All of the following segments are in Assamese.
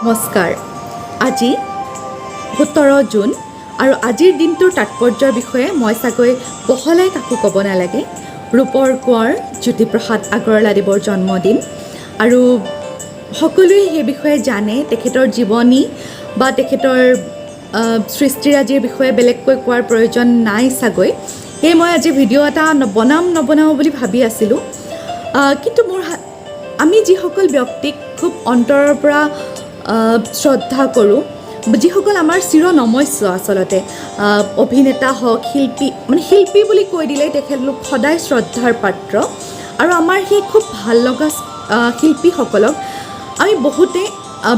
নমস্কাৰ। আজি 17 জুন আৰু আজিৰ দিনটোৰ তাৎপৰ্যৰ বিষয়ে মই চাগৈ বহলাই কাকো ক'ব নালাগে। ৰূপৰ কোঁৱৰ জ্যোতিপ্ৰসাদ আগৰৱালাদেৱৰ জন্মদিন আৰু সকলোৱে সেই বিষয়ে জানে। তেখেতৰ জীৱনী বা তেখেতৰ সৃষ্টিৰাজিৰ বিষয়ে বেলেগকৈ কোৱাৰ প্ৰয়োজন নাই চাগৈ। সেয়ে মই আজি ভিডিঅ' এটা নবনাওঁ বুলি ভাবি আছিলোঁ। কিন্তু আমি যিসকল ব্যক্তিক খুব অন্তৰৰ পৰা শ্ৰদ্ধা কৰোঁ, যিসকল আমাৰ চিৰনমস্য আচলতে, অভিনেতা হওক, শিল্পী বুলি কৈ দিলেই তেখেতলোক সদায় শ্ৰদ্ধাৰ পাত্ৰ। আৰু আমাৰ সেই খুব ভাল লগা শিল্পীসকলক আমি বহুতে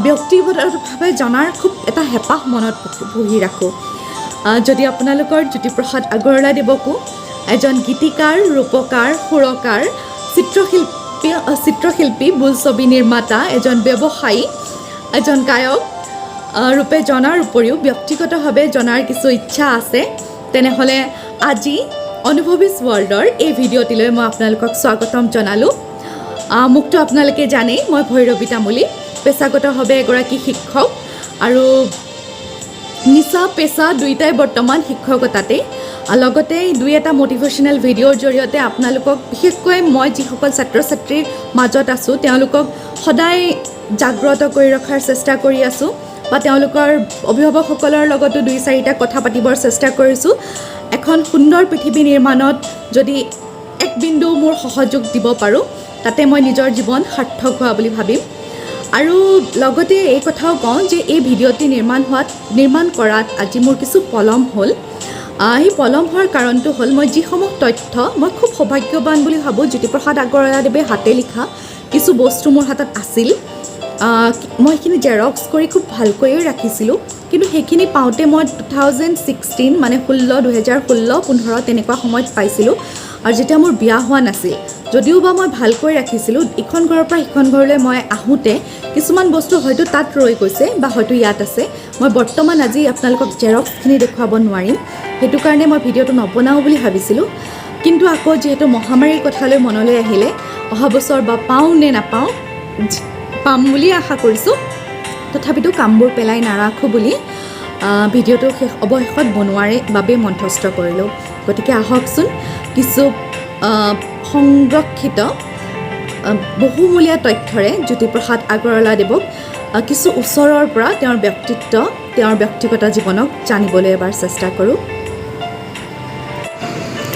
ব্যক্তিগতভাৱে জনাৰ খুব এটা হেঁপাহ মনত পুহি ৰাখোঁ। যদি আপোনালোকৰ জ্যোতিপ্ৰসাদ আগৰৱালাদেৱকো এজন গীতিকাৰ, ৰূপকাৰ, সুৰকাৰ, চিত্ৰশিল্পী, বোলছবি নিৰ্মাতা, এজন ব্যৱসায়ী, এজন গায়ক ৰূপে জনাৰ উপৰিও ব্যক্তিগতভাৱে জনাৰ কিছু ইচ্ছা আছে, তেনেহ'লে আজি অনুভৱিছ ৱৰ্ল্ডৰ এই ভিডিঅ'টিলৈ মই আপোনালোকক স্বাগতম জনালোঁ। মোকতো আপোনালোকে জানেই, মই ভৈৰৱী তামুলী, পেছাগতভাৱে এগৰাকী শিক্ষক আৰু নিচা পেছা দুয়োটাই বৰ্তমান শিক্ষকতাতেই। লগতে দুই এটা মটিভেশ্যনেল ভিডিঅ'ৰ জৰিয়তে আপোনালোকক, বিশেষকৈ মই যিসকল ছাত্ৰ ছাত্ৰীৰ মাজত আছোঁ তেওঁলোকক সদায় জাগ্ৰত কৰি ৰখাৰ চেষ্টা কৰি আছোঁ, বা তেওঁলোকৰ অভিভাৱকসকলৰ লগতো 2-4টা কথা পাতিবৰ চেষ্টা কৰিছোঁ। এখন সুন্দৰ পৃথিৱী নিৰ্মাণত যদি এক বিন্দু মোৰ সহযোগ দিব পাৰোঁ, তাতে মই নিজৰ জীৱন সাৰ্থক হোৱা বুলি ভাবিম। আৰু লগতে এই কথাও কওঁ যে এই ভিডিঅ'টি নিৰ্মাণ কৰাত আজি মোৰ কিছু পলম হ'ল। সেই পলম হোৱাৰ কাৰণটো হ'ল, মই যিসমূহ তথ্য, মই খুব সৌভাগ্যৱান বুলি ভাবোঁ, জ্যোতিপ্ৰসাদ আগৰৱালাদেৱে হাতে লিখা কিছু বস্তু মোৰ হাতত আছিল। মই সেইখিনি জেৰক্স কৰি খুব ভালকৈয়ে ৰাখিছিলোঁ, কিন্তু সেইখিনি পাওঁতে মই 2016 মানে 2016-15 তেনেকুৱা সময়ত পাইছিলোঁ। আৰু যেতিয়া মোৰ বিয়া হোৱা নাছিল, যদিও বা মই ভালকৈ ৰাখিছিলোঁ, ইখন ঘৰৰ পৰা সিখন ঘৰলৈ মই আহোঁতে কিছুমান বস্তু হয়তো তাত ৰৈ গৈছে বা হয়তো ইয়াত আছে। মই বৰ্তমান আজি আপোনালোকক জেৰক্সখিনি দেখুৱাব নোৱাৰিম, সেইটো কাৰণে মই ভিডিঅ'টো নবনাওঁ বুলি ভাবিছিলোঁ। কিন্তু আকৌ যিহেতু মহামাৰীৰ কথালৈ মনলৈ আহিলে, অহা বছৰ বা পাওঁ নে নাপাওঁ, পাম বুলি আশা কৰিছোঁ। তথাপিতো কামবোৰ পেলাই নাৰাখোঁ বুলি ভিডিঅ'টো অৱশেষত বনোৱাৰে বাবে মনস্থ কৰিলোঁ। গতিকে আহকচোন কিছু সংৰক্ষিত বহুমূলীয়া তথ্যৰে জ্যোতিপ্ৰসাদ আগৰৱালাদেৱক কিছু ওচৰৰ পৰা তেওঁৰ ব্যক্তিত্ব, তেওঁৰ ব্যক্তিগত জীৱনক জানিবলৈ এবাৰ চেষ্টা কৰোঁ।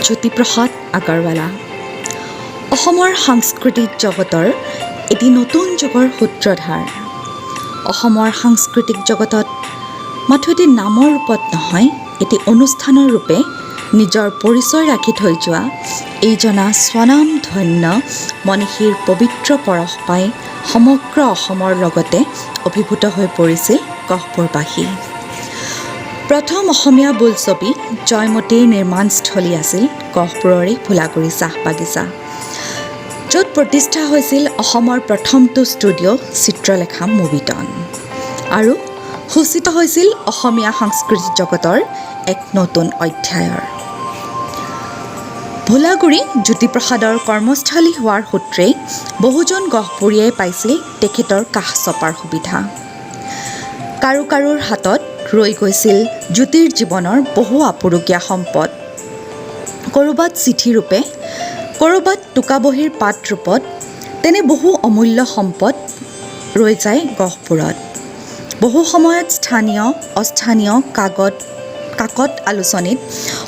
জ্যোতিপ্ৰসাদ আগৰৱালা অসমৰ সাংস্কৃতিক জগতৰ এটি নতুন যুগৰ সূত্ৰধাৰ। অসমৰ সাংস্কৃতিক জগতত মাথো এটি নামৰ ৰূপত নহয়, এটি অনুষ্ঠানৰ ৰূপে নিজৰ পৰিচয় ৰাখি থৈ যোৱা এইজনা স্বনামধন্য মনীষীৰ পবিত্ৰ পৰশ পাই সমগ্ৰ অসমৰ লগতে অভিভূত হৈ পৰিছিল গহপুৰবাসী। প্ৰথম অসমীয়া বোলছবি জয়মতীৰ নিৰ্মাণস্থলী আছিল গহপুৰৰে ফুলাগুৰি চাহ বাগিচা, য'ত প্ৰতিষ্ঠা হৈছিল অসমৰ প্ৰথমটো ষ্টুডিঅ' চিত্ৰলেখা মুভিটন, আৰু সূচিত হৈছিল অসমীয়া সাংস্কৃতিক জগতৰ এক নতুন অধ্যায়ৰ। ভোলাগুৰি জ্যোতিপ্ৰসাদৰ কৰ্মস্থলী হোৱাৰ সূত্ৰেই বহুজন গহপুৰীয়াই পাইছিল তেখেতৰ কাষ চপাৰ সুবিধা। কাৰোৰ হাতত ৰৈ গৈছিল জ্যোতিৰ জীৱনৰ বহু আপুৰুগীয়া সম্পদ, ক'ৰবাত চিঠিৰূপে, ক'ৰবাত টোকাবহীৰ পাত ৰূপত। তেনে বহু অমূল্য সম্পদ ৰৈ যায় গহপুৰত। বহু সময়ত স্থানীয় অস্থানীয় কাকত আলোচনীত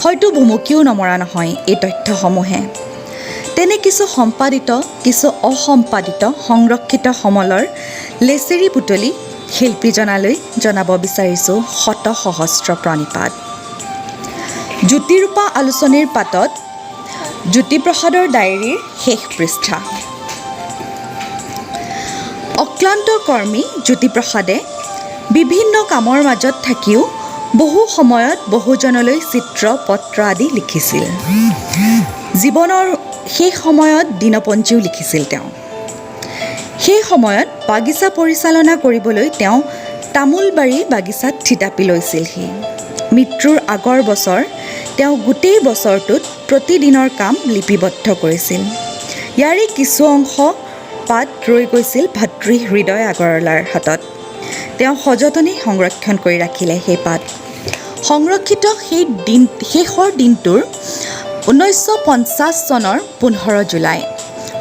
হয়তো ভুমুকিও নমৰা নহয় এই তথ্যসমূহে। তেনে কিছু সম্পাদিত, কিছু অসম্পাদিত সংৰক্ষিত সমলৰ লেচেৰি বুটলি শিল্পীজনালৈ জনাব বিচাৰিছোঁ শত সহস্ৰ প্ৰণিপাত। জ্যোতিৰূপা আলোচনীৰ পাতত জ্যোতিপ্ৰসাদৰ ডায়েৰীৰ শেষ পৃষ্ঠা। অক্লান্ত কৰ্মী জ্যোতিপ্ৰসাদে বিভিন্ন কামৰ মাজত থাকিও বহু সময়ত বহুজনলৈ চিত্ৰ পত্ৰ আদি লিখিছিল। জীৱনৰ সেই সময়ত দিনপঞ্জীও লিখিছিল তেওঁ। সেই সময়ত বাগিচা পৰিচালনা কৰিবলৈ তেওঁ তামোলবাৰী বাগিচাত থিতাপি লৈছিলহি। মৃত্যুৰ আগৰ বছৰ তেওঁ গোটেই বছৰটোত প্ৰতিদিনৰ কাম লিপিবদ্ধ কৰিছিল। ইয়াৰে কিছু অংশ পাত ৰৈ গৈছিল ভাতৃ হৃদয় আগৰৱালাৰ হাতত। তেওঁ সযতনে সংৰক্ষণ কৰি ৰাখিলে সেই পাত। সংৰক্ষিত শেষৰ দিনটোৰ 1950 চনৰ 15 জুলাই,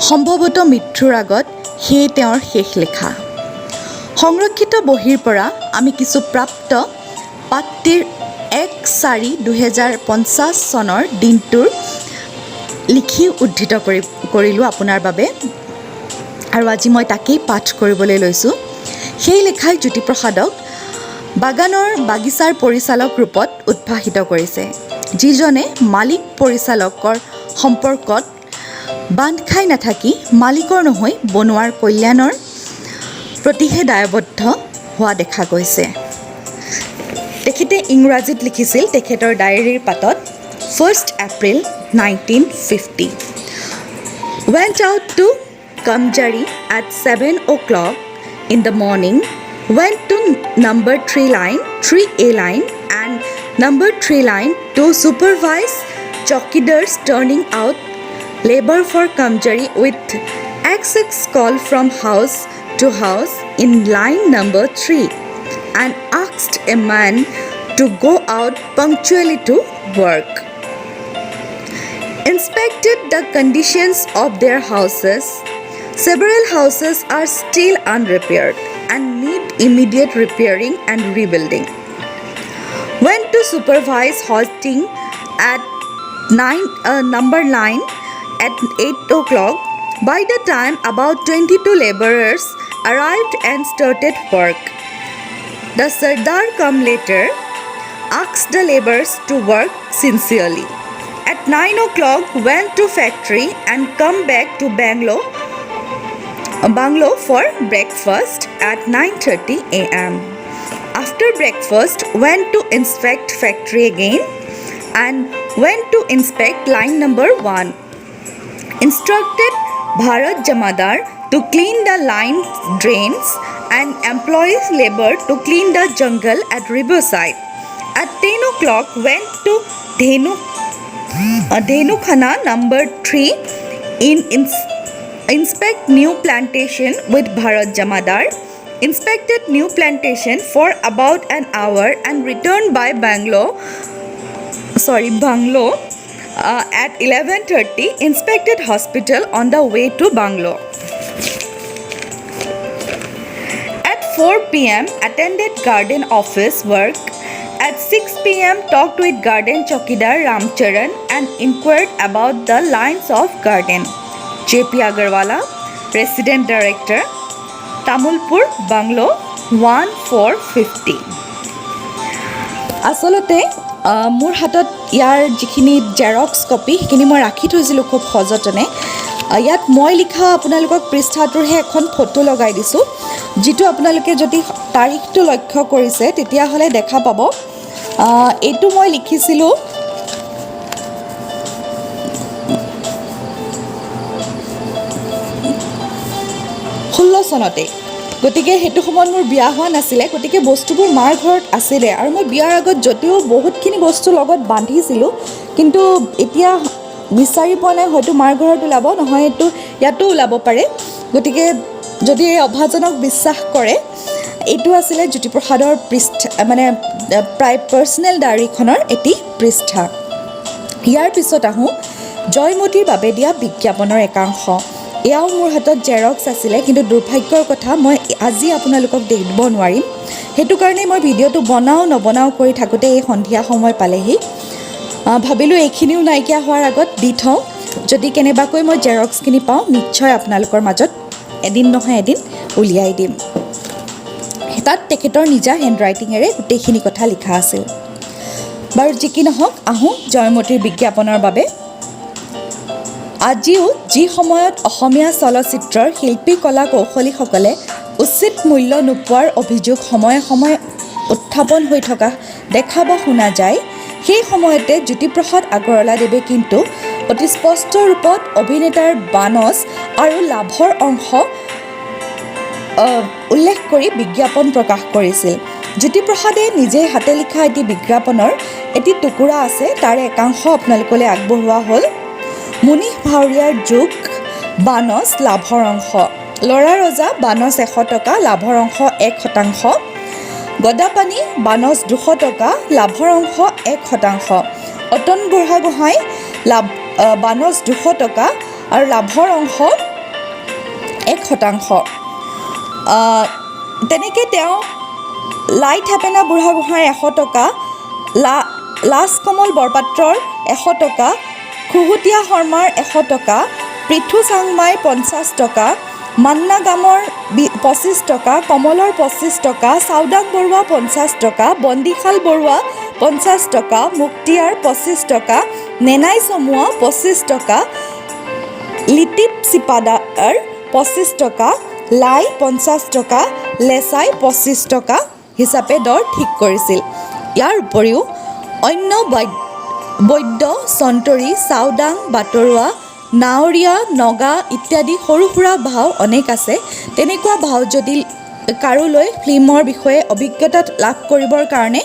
সম্ভৱতঃ মৃত্যুৰ আগত সেয়ে তেওঁৰ শেষ লেখা। সংৰক্ষিত বহীৰ পৰা আমি কিছু প্ৰাপ্ত পাঠটিৰ 1/4/2050 চনৰ দিনটোৰ লিখি উদ্ধৃত কৰিলোঁ আপোনাৰ বাবে, আৰু আজি মই তাকেই পাঠ কৰিবলৈ লৈছোঁ। সেই লেখাই জ্যোতিপ্ৰসাদক বাগিচাৰ পৰিচালক ৰূপত উদ্ভাসিত কৰিছে, যিজনে মালিক পৰিচালকৰ সম্পৰ্কত বান্ধ খাই নাথাকি মালিকৰ নহৈ বনোৱাৰ কল্যাণৰ প্ৰতিহে দায়বদ্ধ হোৱা দেখা গৈছে। তেখেতে ইংৰাজীত লিখিছিল তেখেতৰ ডায়েৰীৰ পাতত 1 April 1950. Went out to Kamjari at 7 o'clock in the morning. Went to number 3A line and number 3 line to supervise chowkidars turning out labor for Kamjari with XX call from house to house in line number 3 and asked a man to go out punctually to work. Inspected the conditions of their houses. Several houses are still unrepaired and need immediate repairing and rebuilding. Went to supervise halting at number 9 at 8 o'clock. By the time about 22 laborers arrived and started work. The Sardar come later, asked the laborers to work sincerely. At 9 o'clock went to factory and come back to Bangalore for breakfast at 9:30 a.m. After breakfast went to inspect factory again and went to inspect line number 1. Instructed Bharat Jamadar to clean the line drains and employs labor to clean the jungle at riverside. At 10 o'clock went to Dhenu Khana number 3 inspect new plantation with Bharat Jamadar. Inspected new plantation for about an hour and returned by Bangalore at 11:30. Inspected hospital on the way to Bangalore. At 4 p.m. attended garden office work. At 6 p.m. talked with garden chowkidar Ramcharan and inquired about the lines of garden. J.P. Agarwala, Resident Director, Tamulpur, Bangalore 1450. আচলতে মোৰ হাতত ইয়াৰ যিখিনি জেৰক্স কপি সেইখিনি মই ৰাখি থৈছিলোঁ খুব সযতনে। ইয়াত মই লিখা আপোনালোকক পৃষ্ঠাটোৰহে এখন ফটো লগাই দিছোঁ, যিটো আপোনালোকে যদি তাৰিখটো লক্ষ্য কৰিছে তেতিয়াহ'লে দেখা পাব। এইটো মই লিখিছিলোঁ 16 চনতে। গতিকে সেইটো সময়ত মোৰ বিয়া হোৱা নাছিলে, গতিকে বস্তুবোৰ মাৰ ঘৰত আছিলে আৰু মই বিয়াৰ আগত যদিও বহুতখিনি বস্তু লগত বান্ধিছিলোঁ, কিন্তু এতিয়া বিচাৰি পোৱা নাই, হয়তো মাৰ ঘৰত ওলাব, নহয় এইটো ইয়াতো ওলাব পাৰে। গতিকে যদি এই অভাজনক বিশ্বাস কৰে, এইটো আছিলে জ্যোতিপ্ৰসাদৰ প্ৰায় পাৰ্চনেল ডায়েৰীখনৰ এটি পৃষ্ঠা। ইয়াৰ পিছত আহোঁ জয়মতীৰ বাবে দিয়া বিজ্ঞাপনৰ একাংশ। এয়াও মোৰ হাতত জেৰক্স আছিলে, কিন্তু দুৰ্ভাগ্যৰ কথা মই আজি আপোনালোকক দিব নোৱাৰিম। সেইটো কাৰণে মই ভিডিঅ'টো নবনাওঁ কৰি থাকোঁতে এই সন্ধিয়া সময় পালেহি। ভাবিলোঁ এইখিনিও নাইকিয়া হোৱাৰ আগত দি থওঁ, যদি কেনেবাকৈ মই জেৰক্সখিনি পাওঁ নিশ্চয় আপোনালোকৰ মাজত এদিন নহয় এদিন উলিয়াই দিম। তাত তেখেতৰ নিজা হেণ্ডৰাইটিঙেৰে গোটেইখিনি কথা লিখা আছিল। বাৰু যি কি নহওক, আহোঁ জয়মতীৰ বিজ্ঞাপনৰ বাবে। আজিও যি সময়ত অসমীয়া চলচ্চিত্ৰৰ শিল্পী কলা কৌশলীসকলে উচিত মূল্য নোপোৱাৰ অভিযোগ সময়ে সময়ে উত্থাপন হৈ থকা দেখা বা শুনা যায়, সেই সময়তে জ্যোতিপ্ৰসাদ আগৰৱালাদেৱে কিন্তু অতি স্পষ্ট ৰূপত অভিনেতাৰ বানচ আৰু লাভৰ অংশ উল্লেখ কৰি বিজ্ঞাপন প্ৰকাশ কৰিছিল। জ্যোতিপ্ৰসাদে নিজে হাতে লিখা এটি বিজ্ঞাপনৰ এটি টুকুৰা আছে, তাৰে একাংশ আপোনালোকলৈ আগবঢ়োৱা হ'ল। মুনীশ ভাৱৰীয়াৰ যোগ বানচ লাভৰ অংশ। ল'ৰা ৰজা বানচ 100 টকা, লাভৰ অংশ 1%। গদাপানী বানচ 200 টকা, লাভৰ অংশ 1%। অতন বুঢ়াগোহাঁই বানচ 200 টকা আৰু লাভৰ অংশ 1%। তেনেকৈ তেওঁ লাই থাপেনা বুঢ়াগোহাঁইৰ 100 টকা, লাজ কমল বৰপাত্ৰৰ 100 টকা, খুহুতীয়া শৰ্মাৰ 100 টকা, পৃথু চাংমাই 50 টকা, মান্না গামৰ 25 টকা, কমলৰ 25 টকা, চাওদাং বৰুৱা 50 টকা, বন্দীশাল বৰুৱা 50 টকা, মুক্তিয়াৰ 25 টকা, নেনাই চমুৱা 25 টকা, লিটিপ চিপাদাৰ 25 টকা, লাই 50 টকা, লেচাই 25 টকা হিচাপে দৰ ঠিক কৰিছিল। ইয়াৰ উপৰিও অন্য বৈদ্য, চন্তৰী, চাওদাং, বাটৰুৱা, নাৱৰীয়া, নগা ইত্যাদি সৰু সুৰা ভাও অনেক আছে। তেনেকুৱা ভাও যদি কাৰোলৈ ফিল্মৰ বিষয়ে অভিজ্ঞতা লাভ কৰিবৰ কাৰণে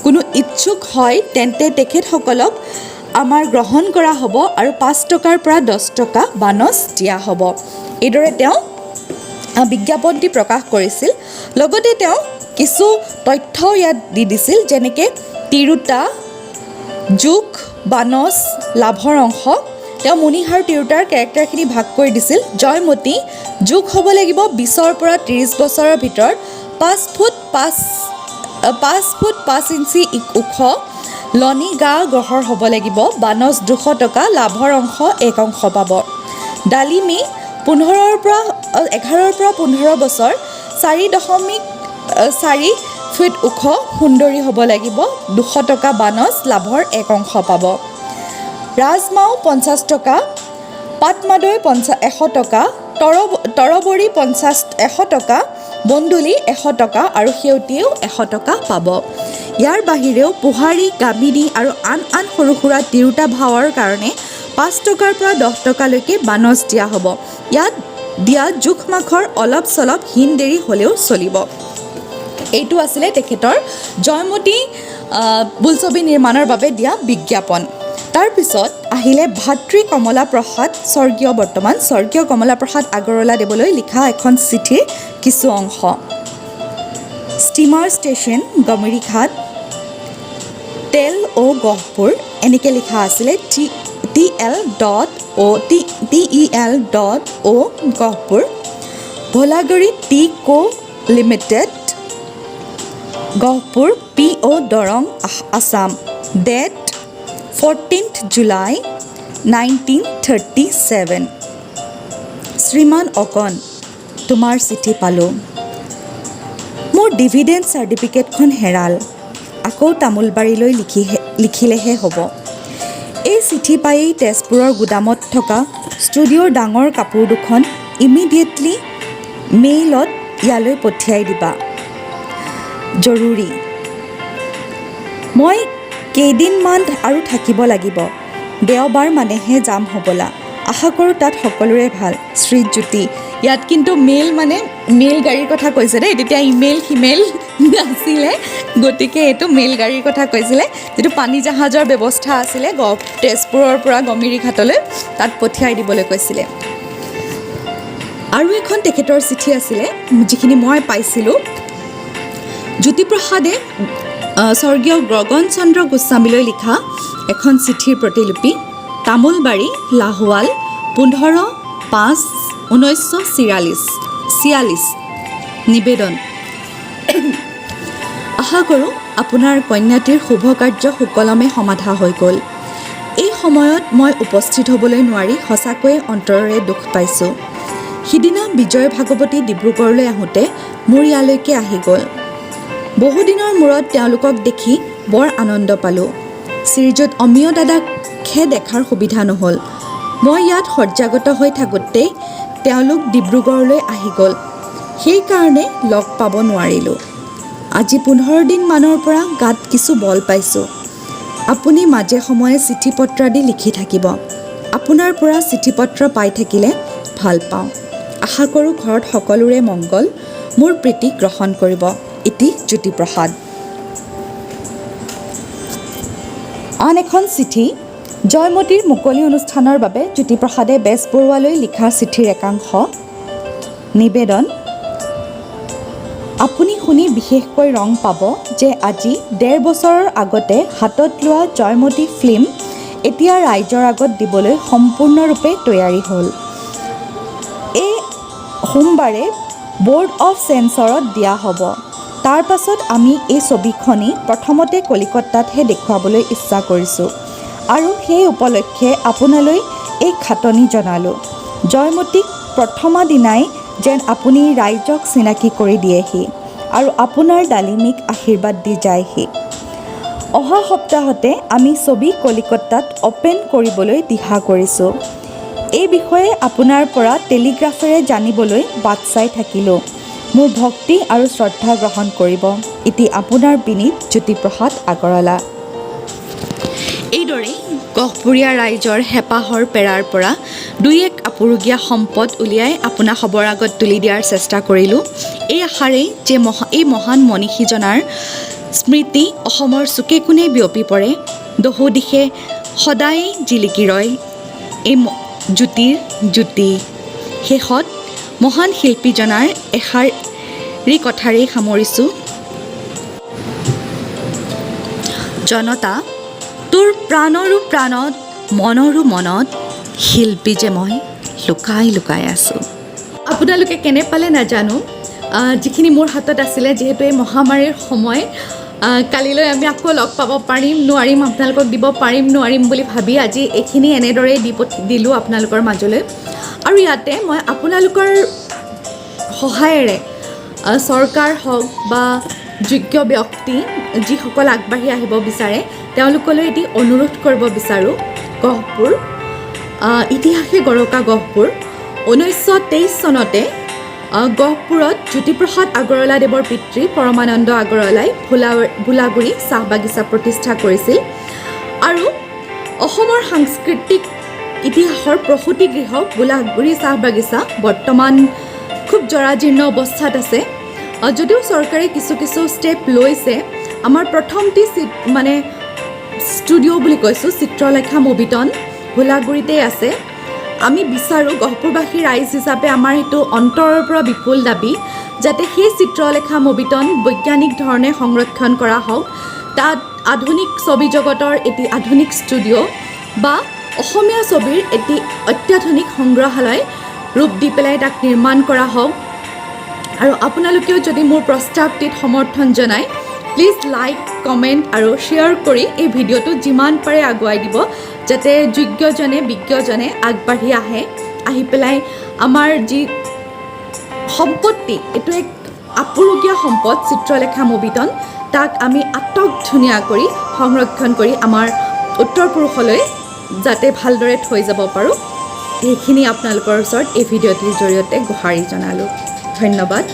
কোনো ইচ্ছুক হয় তেন্তে তেখেতসকলক আমাৰ গ্ৰহণ কৰা হ'ব আৰু 5 টকাৰ পৰা 10 টকা বানচ দিয়া হ'ব। এইদৰে তেওঁ বিজ্ঞাপনটি প্ৰকাশ কৰিছিল। লগতে তেওঁ কিছু তথ্যও ইয়াত দি দিছিল, যেনেকৈ তিৰোতা, জোখ, বানচ, লাভৰ অংশ। তেওঁ মুনিহ আৰু তিৰোতাৰ কেৰেক্টাৰখিনি ভাগ কৰি দিছিল। জয়মতী জোখ হ'ব লাগিব 20ৰ পৰা 30 বছৰৰ ভিতৰত, 5 ফুট 5 ইঞ্চি ওখ, লনি গা গঢ়ৰ হ'ব লাগিব, বানচ 200 টকা, লাভৰ অংশ 1% পাব। ডালিমী 11ৰ পৰা 15 বছৰ, 4.4 ফুট ওখ, সুন্দৰী হ'ব লাগিব, 200 টকা বানচ, লাভৰ 1% পাব। ৰাজমাও 50 টকা, পাটমাদৈ 100 টকা, তৰবৰী 100 টকা, বন্দুলি 100 টকা আৰু সেউতীয়েও 100 টকা পাব। ইয়াৰ বাহিৰেও পোহাৰী, গামিনী আৰু আন সৰু সুৰা তিৰোতা ভাৱৰ কাৰণে 5 টকাৰ পৰা 10 টকালৈকে বানচ দিয়া হ'ব। ইয়াত দিয়া জোখ মাখৰ অলপ চলপ হীন দেৰি হ'লেও চলিব। এইটো আছিলে তেখেতৰ জয়মতী বোলছবি নিৰ্মাণৰ বাবে দিয়া বিজ্ঞাপন। তাৰপিছত আহিলে ভাতৃ কমলা প্ৰসাদ, বৰ্তমান স্বৰ্গীয় কমলা প্ৰসাদ আগৰৱালা দেৱলৈ লিখা এখন চিঠিৰ কিছু অংশ। ষ্টিমাৰ ষ্টেচন গমিৰিঘাট, তেল গহপুৰ এনেকৈ লিখা আছিলে। TEL.O Gohpur, Bholaguri tea co limited, Gohpur PO Darrang, Assam. Date 14th July 1937। Shriman Akon, তোমাৰ চিঠি পালোঁ। মোৰ ডিভিডেণ্ড চাৰ্টিফিকেটখন হেৰাল, আকৌ তামোলবাৰীলৈ লিখিলেহে হ'ব। এই চিঠি পায়েই তেজপুৰৰ গুদামত থকা ষ্টুডিঅ'ৰ ডাঙৰ কাপোৰ দুখন ইমিডিয়েটলি মেইলত ইয়ালৈ পঠিয়াই দিবা, জৰুৰী। মই কেইদিনমান আৰু থাকিব লাগিব, দেওবাৰ মানেহে যাম হ'বলা। আশা কৰোঁ তাত সকলোৰে ভাল, শ্ৰীজ্যোতি। ইয়াত কিন্তু মেইল গাড়ীৰ কথা কৈছে দেই, তেতিয়া ইমেইল সিমেইল নাছিলে, গতিকে এইটো মেইল গাড়ীৰ কথা কৈছিলে, যিটো পানী জাহাজৰ ব্যৱস্থা আছিলে তেজপুৰৰ পৰা গমিৰিঘাটলৈ, তাত পঠিয়াই দিবলৈ কৈছিলে। আৰু এখন তেখেতৰ চিঠি আছিলে যিখিনি মই পাইছিলোঁ। জ্যোতিপ্ৰসাদে স্বৰ্গীয় গগন চন্দ্ৰ গোস্বামীলৈ লিখা এখন চিঠিৰ প্ৰতিলিপি। তামোলবাৰী, লাহোৱাল, 15/5/1946। নিবেদন। আশা কৰোঁ আপোনাৰ কন্যাটিৰ শুভ কাৰ্য সুকলমে সমাধা হৈ গ'ল। এই সময়ত মই উপস্থিত হ'বলৈ নোৱাৰি সঁচাকৈয়ে অন্তৰেৰে দুখ পাইছোঁ। সিদিনা বিজয় ভাগৱতী ডিব্ৰুগড়লৈ আহোঁতে মোৰ ইয়ালৈকে আহি গ'ল। বহুদিনৰ মূৰত তেওঁলোকক দেখি বৰ আনন্দ পালোঁ। শ্ৰীযুত অমিয় দাদাকহে দেখাৰ সুবিধা নহ'ল। মই ইয়াত শয্যাগত হৈ থাকোঁতেই তেওঁলোক ডিব্ৰুগড়লৈ আহি গ'ল, সেইকাৰণে লগ পাব নোৱাৰিলোঁ। আজি 15 দিনমানৰ পৰা গাত কিছু বল পাইছোঁ। আপুনি মাজে সময়ে চিঠি পত্ৰ দি লিখি থাকিব। আপোনাৰ পৰা চিঠি পত্ৰ পাই থাকিলে ভাল পাওঁ। আশা কৰোঁ ঘৰত সকলোৰে মংগল। মোৰ প্ৰীতি গ্ৰহণ কৰিব। ইতি জ্যোতিপ্ৰসাদ। আন এখন চিঠি। জয়মতীৰ মুকলি অনুষ্ঠানৰ বাবে জ্যোতিপ্ৰসাদে বেজবৰুৱালৈ লিখা চিঠিৰ একাংশ। নিবেদন। আপুনি শুনি বিশেষকৈ ৰং পাব যে আজি 1.5 বছৰৰ আগতে হাতত লোৱা জয়মতী ফিল্ম এতিয়া ৰাইজৰ আগত দিবলৈ সম্পূৰ্ণৰূপে তৈয়াৰী হ'ল। এই সোমবাৰে বোৰ্ড অফ চেঞ্চৰত দিয়া হ'ব। তাৰ পাছত আমি এই ছবিখনি প্ৰথমতে কলিকতাতহে দেখুৱাবলৈ ইচ্ছা কৰিছোঁ আৰু সেই উপলক্ষে আপোনালৈ এই খাটনি জনালোঁ। জয়মতীক প্ৰথমা দিনাই যেন আপুনি ৰাইজক চিনাকি কৰি দিয়েহি আৰু আপোনাৰ ডালিমিক আশীৰ্বাদ দি যায়হি। অহা সপ্তাহতে আমি ছবি কলিকতাত অ'পেন কৰিবলৈ দিহা কৰিছোঁ। এই বিষয়ে আপোনাৰ পৰা টেলিগ্ৰাফেৰে জানিবলৈ বাট চাই থাকিলোঁ। মোৰ ভক্তি আৰু শ্ৰদ্ধা গ্ৰহণ কৰিব। ইতি আপোনাৰ বিনীত জ্যোতিপ্ৰসাদ আগৰৱালা। এইদৰে গহপুৰীয়া ৰাইজৰ হেঁপাহৰ পেৰাৰ পৰা 2-1 আপুৰুগীয়া সম্পদ উলিয়াই আপোনাক খবৰ আগত তুলি দিয়াৰ চেষ্টা কৰিলোঁ। এই আশাৰেই যে এই মহান মনীষীজনাৰ স্মৃতি অসমৰ চুকে কোণে বিয়পি পৰে, দহোদিশে সদায় জিলিকি ৰয় এই জ্যোতিৰ জ্যোতি। শেষত মহান শিল্পীজনাৰ এষাৰি কথাৰেই সামৰিছোঁ। জনতা তোৰ প্ৰাণৰো প্ৰাণত মনৰো মনত শিল্পী যে মই লুকাই লুকাই আছোঁ। আপোনালোকে কেনে পালে নাজানো। যিখিনি মোৰ হাতত আছিলে, যিহেতু এই মহামাৰীৰ সময়, কালিলৈ আমি আকৌ লগ পাব পাৰিম নোৱাৰিম, আপোনালোকক দিব পাৰিম নোৱাৰিম বুলি ভাবি আজি এইখিনি এনেদৰেই দিলোঁ আপোনালোকৰ মাজলৈ। আৰু ইয়াতে মই আপোনালোকৰ সহায়েৰে চৰকাৰ হওক বা যোগ্য ব্যক্তি যিসকল আগবাঢ়ি আহিব বিচাৰে তেওঁলোকলৈ এটি অনুৰোধ কৰিব বিচাৰোঁ। গহপুৰ ইতিহাসে গৰকা গহপুৰ 1923 চনতে গহপুৰত জ্যোতিপ্ৰসাদ আগৰৱালাদেৱৰ পিতৃ পৰমানন্দ আগৰৱালাই ভোলাগুৰি চাহ বাগিচা প্ৰতিষ্ঠা কৰিছিল আৰু অসমৰ সাংস্কৃতিক ইতিহাসৰ প্ৰসূতি গৃহ ভোলাগুৰি চাহ বাগিচা বৰ্তমান খুব জৰাজীৰ্ণ অৱস্থাত আছে। যদিও চৰকাৰে কিছু কিছু ষ্টেপ লৈছে, আমাৰ প্ৰথমটি ষ্টুডিঅ' বুলি কৈছোঁ চিত্ৰলেখা মুভিটন ভোলাগুৰিতেই আছে। আমি বিচাৰোঁ গহপুৰবাসী ৰাইজ হিচাপে আমাৰ সেইটো অন্তৰৰ পৰা বিপুল দাবী যাতে সেই চিত্ৰলেখা মুভিটন বৈজ্ঞানিক ধৰণে সংৰক্ষণ কৰা হওক। তাত আধুনিক ছবি জগতৰ এটি আধুনিক ষ্টুডিঅ' বা অসমীয়া ছবিৰ এটি অত্যাধুনিক সংগ্ৰহালয় ৰূপ দি পেলাই তাক নিৰ্মাণ কৰা হওক। আৰু আপোনালোকেও যদি মোৰ প্ৰস্তাৱটিত সমৰ্থন জনায়, প্লিজ লাইক, কমেণ্ট আৰু শ্বেয়াৰ কৰি এই ভিডিঅ'টো যিমান পাৰে আগুৱাই দিব যাতে যোগ্যজনে বিজ্ঞজনে আগবাঢ়ি আহি পেলাই আমাৰ যি সম্পত্তি, এইটো এক আপুৰুগীয়া সম্পদ চিত্ৰলেখা মুভিটন, তাক আমি আটক ধুনীয়া কৰি সংৰক্ষণ কৰি আমাৰ উত্তৰ পুৰুষলৈ যাতে ভালদৰে থৈ যাব পাৰোঁ, সেইখিনি আপোনালোকৰ ওচৰত এই ভিডিঅ'টিৰ জৰিয়তে গুহাৰি জনালোঁ। ধন্যবাদ।